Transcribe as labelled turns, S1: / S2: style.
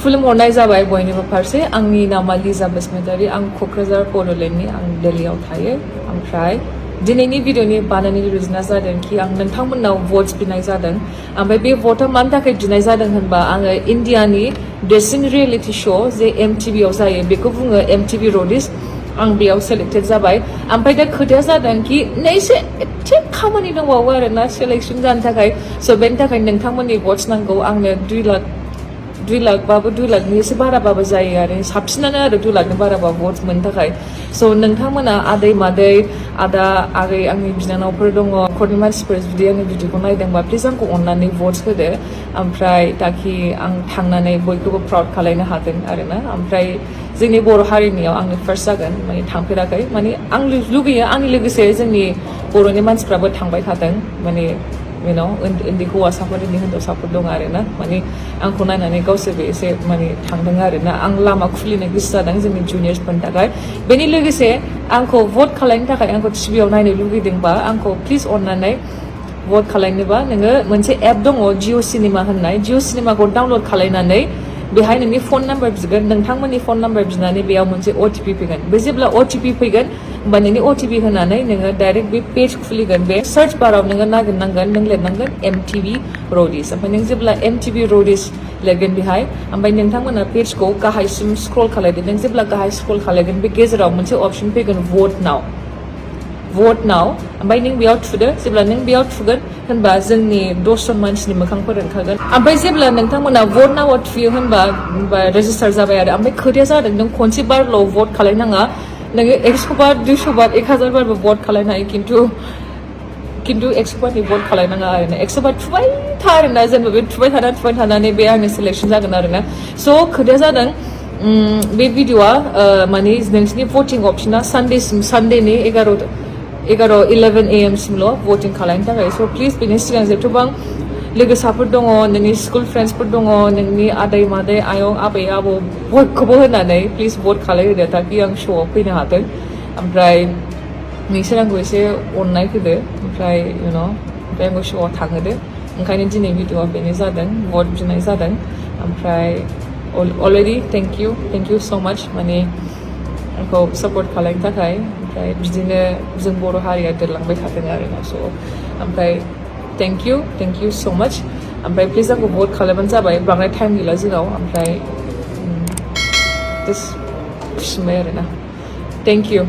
S1: खुलुमहरनाय जाबाय बयनिबो फारसे आंनि नामा लिजा बसुमतारी आं क'क्राझार बड'लेण्डनि आं दिल्लीयाव थायो ओमफ्राय दिनैनि भिडिअनि बानायनायनि रिजोना जादों कि आं नोंथांमोननाव भट्स बिनाय जादों ओमफ्राय बे भटआ मानि थाखाय बिनाय जादों होनबा आङो इन्डियानि देरसिन रियेलिटि श' जे MTV आव जायो बेखौ बुङो MTV र'डिस आं बेयाव सेलेक्टेड जाबाय ओमफ्राय दा खोथाया जादों कि एसे एसे खामानि दंबावो आरोना सेलेक्शन जानो थाखाय स' बेनि थाखाय नोंथांमोननि भट्स नांगौ आंनो 2 लाख बाबो 2 लाखनि एसे बाराबाबो जायो आरो साबसिनानो आरो 2 लाखनि बाराबा भट्स मोननो थाखाय स' नोंथांमोना आदै मादै आदा आगै आंनि बिनानावफोर दङ न'खरनि मानसिफोर जुदि आंनि भिडिअखौ नायदोंबा प्लिज आंखौ अननानै भट्स होदो ओमफ्राय ताकि आं थांनानै बयखौबो प्राउड खालायनो हागोन आरोना ओमफ्राय जोंनि बर' हारिनियाव आंनो फार्स्ट जागोन माने थांफेराखै माने आं लुगैयो आंनि लोगोसे जोंनि बर'नि मानसिफ्राबो थांबाय थादों माने उन्दै हौवासाफोर उन्दै हिन्जावसाफोर दं आरोना माने आंखौ नायनानै गावसोरबो एसे माने थांदों आरोना आं लामा खुलिनो गोसो जादों जोंनि जुनियर्सफोरनि थाखाय बेनि लोगोसे आंखौ भट खालायनो थाखाय आंखौ टिभियाव नायनो लुगैदोंबा आंखौ प्लिज अननानै भट खालायनोबा नोङो मोनसे एप दङ जिअ सिनेमा होननाय जिअ सिनेमाखौ डाउनलड खालायनानै बेहाय नोंनि फन नाम्बार बिगोन नोंथांमोननि फन नाम्बार बिनानै बेयाव मोनसे OTP फैगोन बे जेब्ला OTP फैगोन होमबा नोंनि OTP होनानै नोङो डाइरेक्ट बे पेज खुलिगोन बे सार्च बाराव नोङो नागिरनांगोन नों लिरनांगोन MTV र'डिस ओमफ्राय नों जेब्ला MTV र'डिस लिरगोन बेहाय ओमफ्राय नोंथांमोना पेजखौ गाहायसिम स्क्रल खालायदो नों जेब्ला गाहाय स्क्रल खालायगोन बे गेजेराव मोनसे अपसन फैगोन भट नाउ ओमफ्राय नों बेयाव थुदो जेब्ला नों बेयाव थुगोन होनबा जोंनि 10 जन मानसिनि मोखांफोर ओंखारगोन ओमफ्राय जेब्ला नोंथांमोना भट नाउआव थुयो होनबा रेजिस्टार जाबाय आरो ओमफ्राय खोथाया जादों नों खनसे बारल' भट खालायनाङा नोङो 100 बार 200 बार 1000 बारबो भट खालायनो हायो खिन्थु 100 बारनि भट खालायनाङा आरोना 100 बार थुबाय था आरोना जेनेबा बे थुबाय थानानै बे आंनि सिलेक्शन जागोन आरोना स' खोथाया जादों बे भिडिअआ माने नोंसिनि भटिं अपसना सानडेनि 11 AM सिमल' भटिं खालामनो थाखाय स' प्लिज बेनि सिगां जेथ'बां लोगोसाफोर दङ नोंनि स्कुल फ्रेन्ड्सफोर दङ नोंनि आदै मादै आयं आबै आबौ बयखौबो होनानै प्लिज भट खालायहोदो ताकि आं श'आव फैनो हाथों ओमफ्राय नोंसोर आंखौ एसे अननाय होदो ओमफ्राय ओमफ्राय आंखौ श'आव थांहोदो ओंखायनो दिनै भिडिअआ बेनो जादों भट बिनाय जादों ओमफ्राय अलरेडि थेंक इउ स' माच माने आंखौ सापर्ट खालामनो थाखाय ओमफ्राय बिदिनो जों बर' हारिया देरलांबाय थादों आरोना स' ओमफ्राय थेंक इउ स' माच ओमफ्राय प्लिज आंखौ भट खालामबानो जाबाय बांद्राय टाइम गैला जोंनाव ओमफ्राय खुसि मोनबाय आरोना थेंक इउ